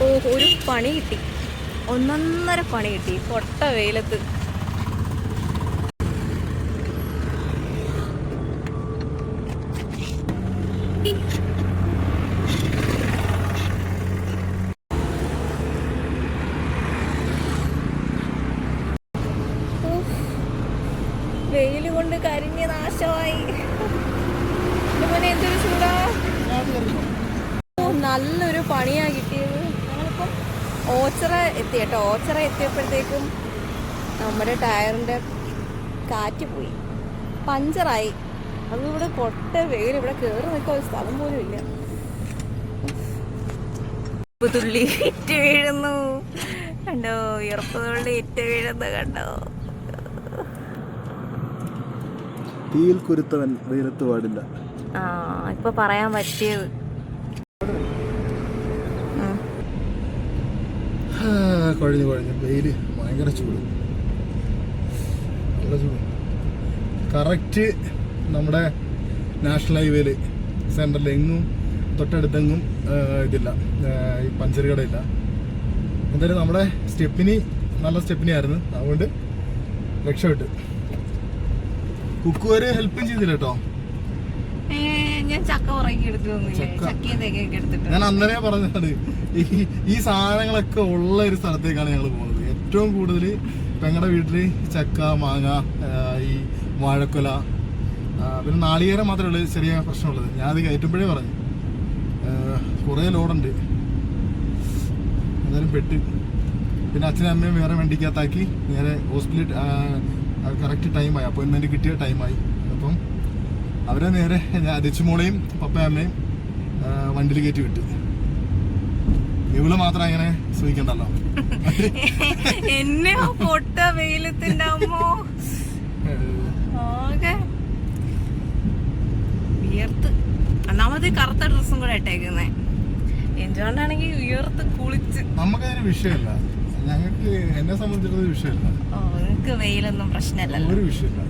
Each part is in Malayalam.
ഓ, ഒരു പണി കിട്ടി, ഒന്നൊന്നര പണി കിട്ടി പൊട്ട വെയിലത്ത്. വെയിൽ കൊണ്ട് കരിഞ്ഞ് നാശമായി. എന്തൊരു ചൂടാ. നല്ലൊരു പണിയാ കിട്ടിയത്. ഞങ്ങളിപ്പം ഓച്ചിറ എത്തി കേട്ടോ. ഓച്ചിറ എത്തിയപ്പോഴത്തേക്കും നമ്മുടെ ടയറിന്റെ കാറ്റ് പോയി, പഞ്ചറായി. അതിവിടെ കൊട്ട വെയിൽ, ഇവിടെ കയറി നിൽക്കാൻ ഒരു സ്ഥലം പോലും ഇല്ല. തുള്ളി ഇറ്റ് വീഴുന്നു കണ്ടോ, വിയർപ്പ് തുള്ളി ഇറ്റ് വീഴുന്നു കണ്ടോ. തീയിൽ കുരുത്തവൻ വെയിലത്ത് പാടില്ല. ഇപ്പൊ പറയാൻ പറ്റിയത്. കുഴഞ്ഞു വെയില് ഭയങ്കര ചൂട്, നല്ല ചൂട്. കറക്റ്റ് നമ്മുടെ നാഷണൽ ഹൈവേയില് സെൻട്രൽ എങ്ങും തൊട്ടടുത്തെങ്ങും ഇതില്ല, ഈ പഞ്ചർ കടയില്ല. എന്തായാലും നമ്മുടെ സ്റ്റെപ്പിനി നല്ല സ്റ്റെപ്പിനി ആയിരുന്നു, അതുകൊണ്ട് രക്ഷപ്പെട്ടു. കുക്കുവര് ഹെൽപ്പും ചെയ്തില്ല കേട്ടോ. ഞാൻ അന്നേരം പറഞ്ഞത് ഈ സാധനങ്ങളൊക്കെ ഉള്ള ഒരു സ്ഥലത്തേക്കാണ് ഞങ്ങൾ പോകുന്നത്. ഏറ്റവും കൂടുതൽ ഞങ്ങളുടെ വീട്ടില് ചക്ക, മാങ്ങ, ഈ വാഴക്കൊല, പിന്നെ നാളികേരം മാത്രമേ ഉള്ളൂ ചെറിയ പ്രശ്നമുള്ളത്. ഞാനത് കയറ്റുമ്പോഴേ പറഞ്ഞു കുറേ ലോഡുണ്ട്. എന്തായാലും പെട്ട്. പിന്നെ അച്ഛനും അമ്മയും വേറെ വണ്ടിക്കകത്താക്കി നേരെ ഹോസ്പിറ്റലിൽ കറക്റ്റ് ടൈമായി, അപ്പോയിൻമെന്റ് കിട്ടിയ ടൈമായി. അപ്പം അവരെ നേരെ ദിച്ചുമോളെയും പപ്പയും അമ്മയും വണ്ടിയിൽ കയറ്റി വിട്ടു. ഇവള് മാത്രം അങ്ങനെ സൂചിക്കണ്ടല്ലോ. എന്നെ പൊട്ട വെയിലത്തിന്റെ അമ്മോ വിയർത്ത്. ഒന്നാമത് കറുത്ത ഡ്രസ്സും കൂടെ ഇട്ടേക്കുന്നേ, എന്തുകൊണ്ടാണെങ്കിൽ വിയർത്ത് കുളിച്ച്. നമുക്കതിന് വിഷയമല്ല, ഞങ്ങൾക്ക് എന്നെ സംബന്ധിച്ചിടത്തോളം വിഷയമല്ല. നിങ്ങൾക്ക് വെയിലൊന്നും പ്രശ്നമല്ല, ഒരു വിഷയമില്ല.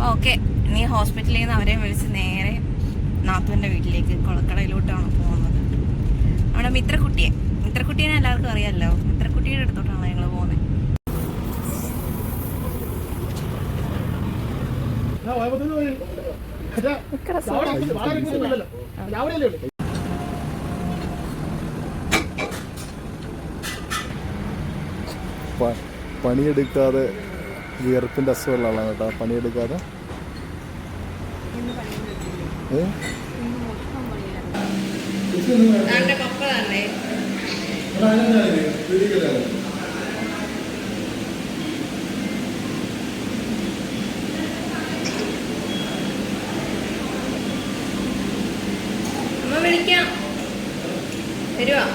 ഓക്കെ, നീ ഹോസ്പിറ്റലിൽ നിന്ന് അവരെ വിളിച്ച് നേരെ നാത്തുവിന്റെ വീട്ടിലേക്ക് കൊളക്കടയിലോട്ടാണ് പോകുന്നത്. നമ്മുടെ മിത്രക്കുട്ടിയെ എല്ലാവർക്കും അറിയാമല്ലോ. മിത്രക്കുട്ടിയുടെ അടുത്തോട്ടാണ് ഞങ്ങൾ പോകുന്നത്. പണിയെടുക്കാതെ വിയർപ്പിന്റെ അസുഖമുള്ള ആളാണ് കേട്ടോ. പണിയെടുക്കാതെ വിളിക്കാം, വരുവാ.